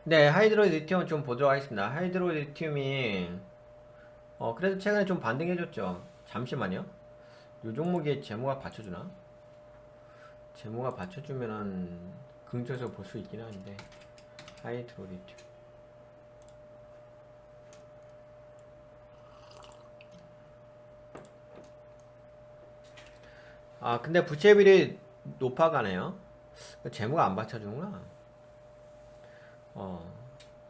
네, 하이드로 리튬 좀 보도록 하겠습니다. 하이드로 리튬이 그래도 최근에 좀 반등해줬죠. 잠시만요. 요 종목의 재무가 받쳐주나? 재무가 받쳐주면은 긍정적으로 볼 수 있긴 한데 하이드로 리튬. 아, 근데 부채비율이 높아가네요. 재무가 안 받쳐주는구나. 어,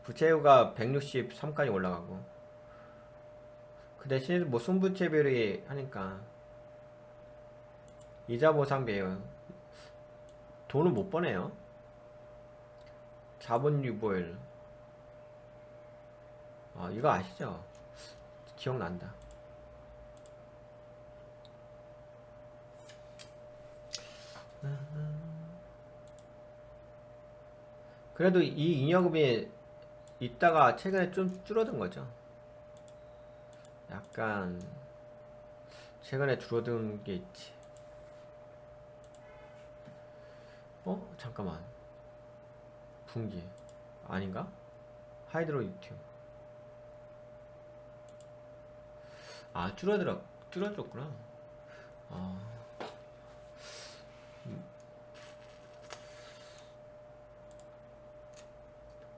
부채가 163까지 올라가고 그 대신 뭐 순부채비율이 하니까 이자 보상 배율 돈을 못 버네요. 자본 유보율. 이거 아시죠? 기억난다. 그래도 이 잉여금이 있다가 최근에 좀 줄어든 거죠. 약간 최근에 줄어든 게 있지. 잠깐만. 분기 아닌가? 하이드로 리튬. 줄어들었구나. 아,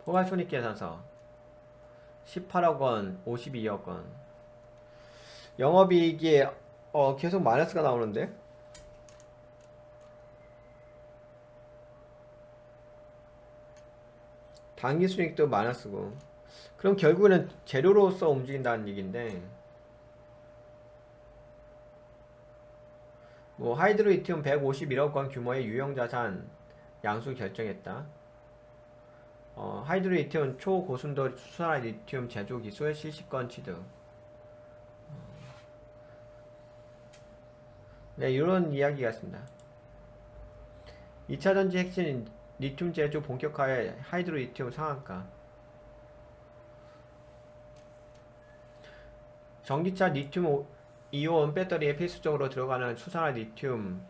포괄손익계산서 18억 원, 52억 원. 영업이익이 계속 마이너스가 나오는데? 당기순이익도 마이너스고. 그럼 결국에는 재료로서 움직인다는 얘기인데, 뭐 하이드로 리튬 151억 원 규모의 유형자산 양수 결정했다. 하이드로 리튬 초고순도 수산화 리튬 제조 기술 실시권 취득. 네, 이런 이야기가 있습니다. 2차전지 핵심 리튬 제조 본격화의 하이드로 리튬 상한가. 전기차 리튬 이온 배터리에 필수적으로 들어가는 수산화 리튬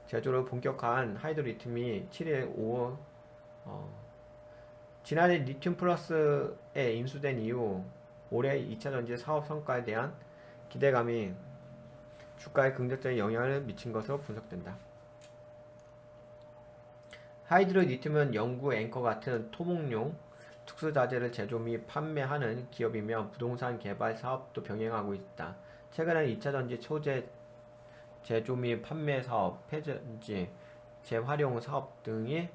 제조를 본격화한 하이드로 리튬이 7일 오후 지난해 리튬 플러스에 인수된 이후 올해 2차전지 사업 성과에 대한 기대감이 주가에 긍정적인 영향을 미친 것으로 분석된다. 하이드로 리튬은 연구 앵커 같은 토목용 특수자재를 제조 및 판매하는 기업이며 부동산 개발 사업도 병행하고 있다. 최근에 2차전지 소재 제조 및 판매 사업, 폐전지, 재활용 사업 등이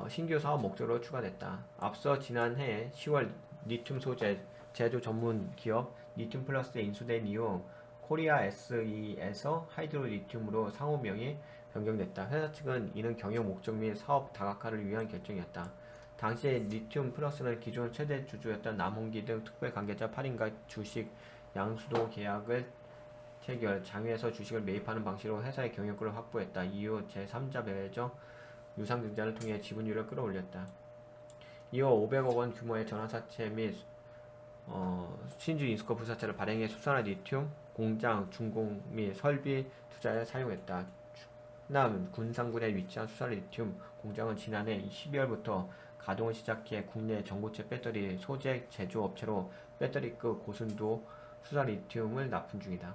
신규 사업 목적으로 추가됐다. 앞서 지난해 10월 리튬 소재 제조 전문 기업 리튬 플러스에 인수된 이후 코리아 SE에서 하이드로 리튬으로 상호명이 변경됐다. 회사 측은 이는 경영 목적 및 사업 다각화를 위한 결정이었다. 당시에 리튬 플러스는 기존 최대 주주였던 남홍기 등 특별 관계자 8인과 주식 양수도 계약을 체결, 장외에서 주식을 매입하는 방식으로 회사의 경영권을 확보했다. 이후 제3자 매정 유상증자를 통해 지분율을 끌어올렸다. 이후 500억 원 규모의 전환사채 및 신주 인수거 부사채를 발행해 수산화 리튬 공장 준공 및 설비 투자에 사용했다. 충남 군산군에 위치한 수산화 리튬 공장은 지난해 12월부터 가동을 시작해 국내 전고체 배터리 소재 제조업체로 배터리급 고순도 수산화 리튬을 납품 중이다.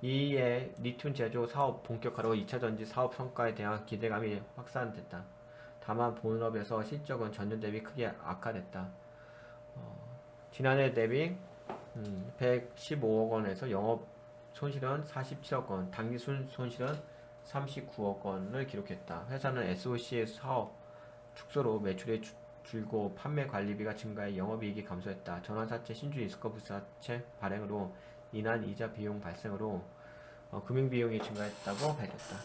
이에 리튬 제조 사업 본격화로 2차전지 사업 성과에 대한 기대감이 확산됐다. 다만 본업에서 실적은 전년 대비 크게 악화됐다. 지난해 대비 115억 원에서 영업 손실은 47억 원, 당기 손실은 39억 원을 기록했다. 회사는 SOC 사업 축소로 매출이 줄고 판매 관리비가 증가해 영업이익이 감소했다. 전환사채 신주 리스크 부사채 발행으로 인한 이자 비용 발생으로 금융 비용이 증가했다고 밝혔다.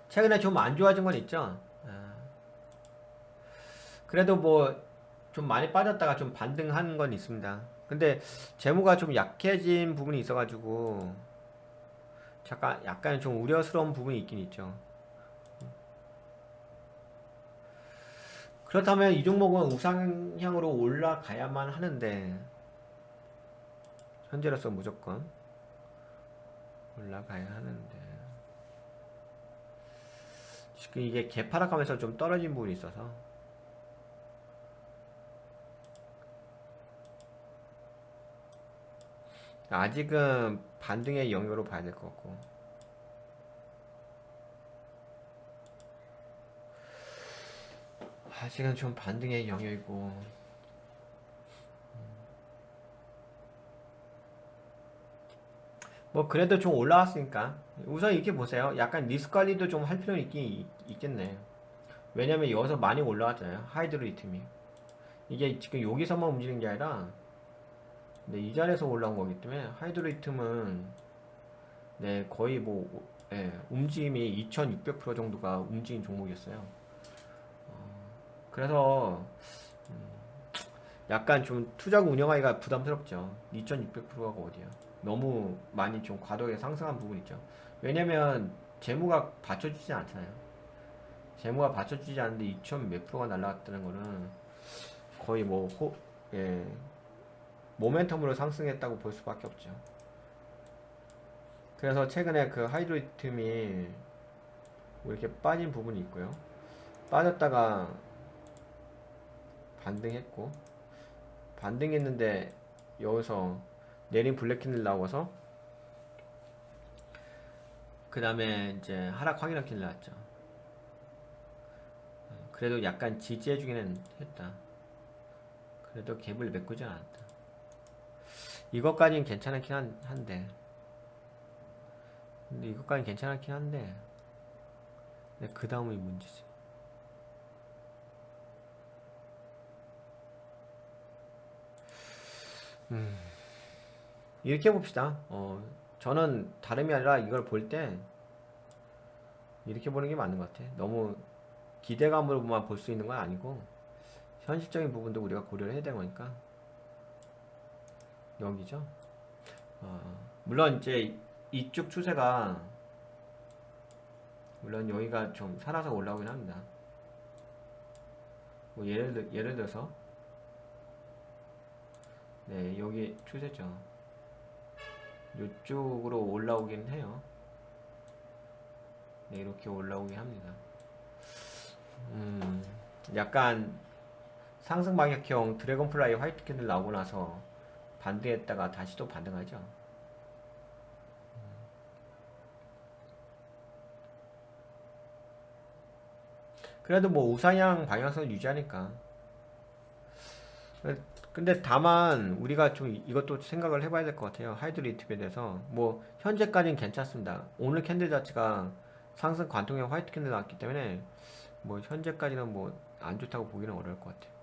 최근에 좀 안 좋아진 건 있죠. 그래도 뭐 좀 많이 빠졌다가 좀 반등한 건 있습니다. 근데 재무가 좀 약해진 부분이 있어가지고 잠깐 약간 좀 우려스러운 부분이 있긴 있죠. 그렇다면 이 종목은 우상향으로 올라가야만 하는데 현재로서 무조건 올라가야 하는데 이게 개파락하면서 좀 떨어진 부분이 있어서 아직은 반등의 영역으로 봐야 될 것 같고, 아직은 좀 반등의 영역이고. 뭐 그래도 좀 올라왔으니까 우선 이렇게 보세요. 약간 리스크 관리도 좀 할 필요는 있겠네. 왜냐면 여기서 많이 올라왔잖아요, 하이드로리튬이. 이게 지금 여기서만 움직이는 게 아니라 네, 이 자리에서 올라온 거기 때문에 하이드로리튬은 네, 거의 뭐 예, 움직임이 2600% 정도가 움직인 종목이었어요. 그래서 약간 좀 투자금 운영하기가 부담스럽죠. 2600%가 어디야. 너무 많이 좀 과도하게 상승한 부분 있죠. 왜냐면 재무가 받쳐주지 않잖아요. 재무가 받쳐주지 않는데 2000 몇 프로가 날라갔다는 거는 거의 뭐 예, 모멘텀으로 상승했다고 볼 수밖에 없죠. 그래서 최근에 그 하이드로리튬이 뭐 이렇게 빠진 부분이 있고요. 빠졌다가 반등했고, 반등했는데 여기서 내린 블랙캔들 나와서 그 다음에 이제 하락 확인한 캔들 나왔죠. 그래도 약간 지지해주기는 했다. 그래도 갭을 메꾸진 않았다. 이것까지는 괜찮긴 한데, 근데 이것까지는 괜찮긴 한데, 그 다음이 문제지. 이렇게 봅시다. 저는 다름이 아니라 이걸 볼 때 이렇게 보는 게 맞는 것 같아. 너무 기대감으로만 볼 수 있는 건 아니고 현실적인 부분도 우리가 고려를 해야 되는 거니까 여기죠. 물론 이제 이쪽 추세가 물론 여기가 좀 살아서 올라오긴 합니다. 뭐 예를 들어서 네, 여기 추세죠. 이쪽으로 올라오긴 해요. 네, 이렇게 올라오긴 합니다. 약간 상승 방향형 드래곤플라이 화이트 캔들 나오고 나서 반등했다가 다시 또 반등하죠. 그래도 뭐 우상향 방향성을 유지하니까. 근데 다만 우리가 좀 이것도 생각을 해봐야 될 것 같아요. 하이드로리튬에 대해서 뭐 현재까지는 괜찮습니다. 오늘 캔들 자체가 상승 관통형 화이트 캔들 나왔기 때문에 뭐 현재까지는 뭐 안 좋다고 보기는 어려울 것 같아요.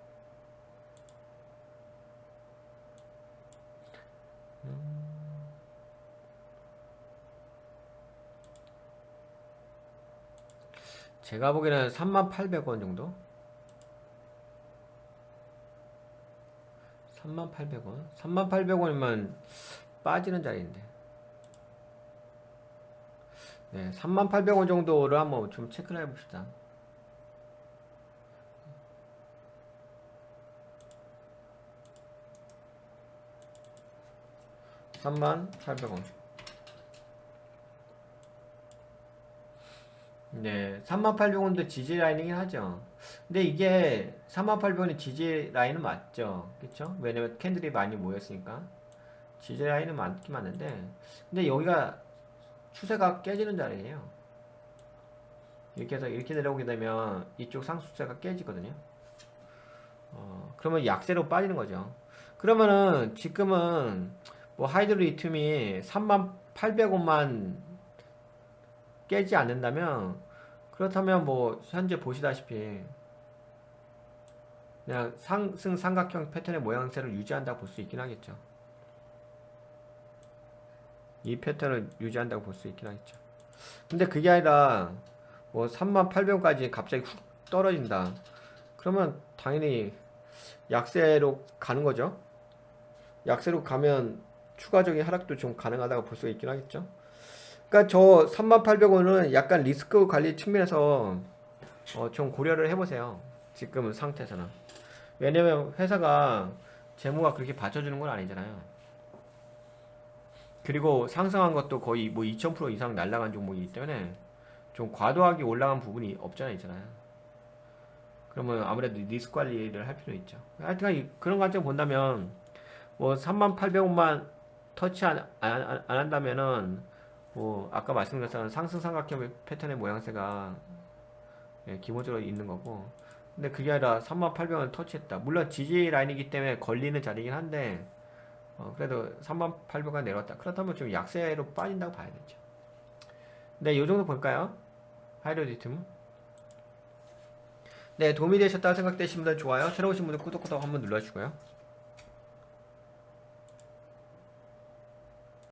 제가 보기에는 3800원 정도? 3800원? 3800원이면 빠지는 자리인데. 네, 3800원 정도를 한번 좀 체크를 해봅시다. 3800원. 네, 3800원도 지지 라인이긴 하죠. 근데 이게 3800원이 지지 라인은 맞죠. 그쵸? 왜냐면 캔들이 많이 모였으니까. 지지 라인은 맞긴 맞는데, 근데 여기가 추세가 깨지는 자리예요. 이렇게 해서 이렇게 내려오게 되면 이쪽 상수세가 깨지거든요. 그러면 약세로 빠지는 거죠. 그러면은 지금은 뭐 하이드로 리튬이 3800원만 깨지 않는다면, 그렇다면 뭐 현재 보시다시피 그냥 상승 삼각형 패턴의 모양새를 유지한다고 볼 수 있긴 하겠죠. 이 패턴을 유지한다고 볼 수 있긴 하겠죠. 근데 그게 아니라 뭐 3800원까지 갑자기 훅 떨어진다. 그러면 당연히 약세로 가는 거죠. 약세로 가면 추가적인 하락도 좀 가능하다고 볼 수 있긴 하겠죠. 그러니까 저 3800원은 약간 리스크 관리 측면에서 좀 고려를 해보세요. 지금 상태에서는. 왜냐면 회사가 재무가 그렇게 받쳐주는 건 아니잖아요. 그리고 상승한 것도 거의 뭐 2000% 이상 날라간 종목이기 때문에 좀 과도하게 올라간 부분이 없잖아요. 그러면 아무래도 리스크 관리를 할 필요 있죠. 하여튼 그런 관점 본다면 뭐 3800원만 터치 안 한다면은 뭐 아까 말씀드린 것처럼 상승 삼각형 패턴의 모양새가 예, 기본적으로 있는 거고, 근데 그게 아니라 3800원 터치했다. 물론 지지 라인이기 때문에 걸리는 자리이긴 한데 그래도 3800원 내려왔다. 그렇다면 좀 약세로 빠진다고 봐야 되죠. 네, 요 정도 볼까요? 하이로디툼. 네, 도움이 되셨다고 생각되신 분들 좋아요, 새로 오신 분들 구독 한번 눌러주고요.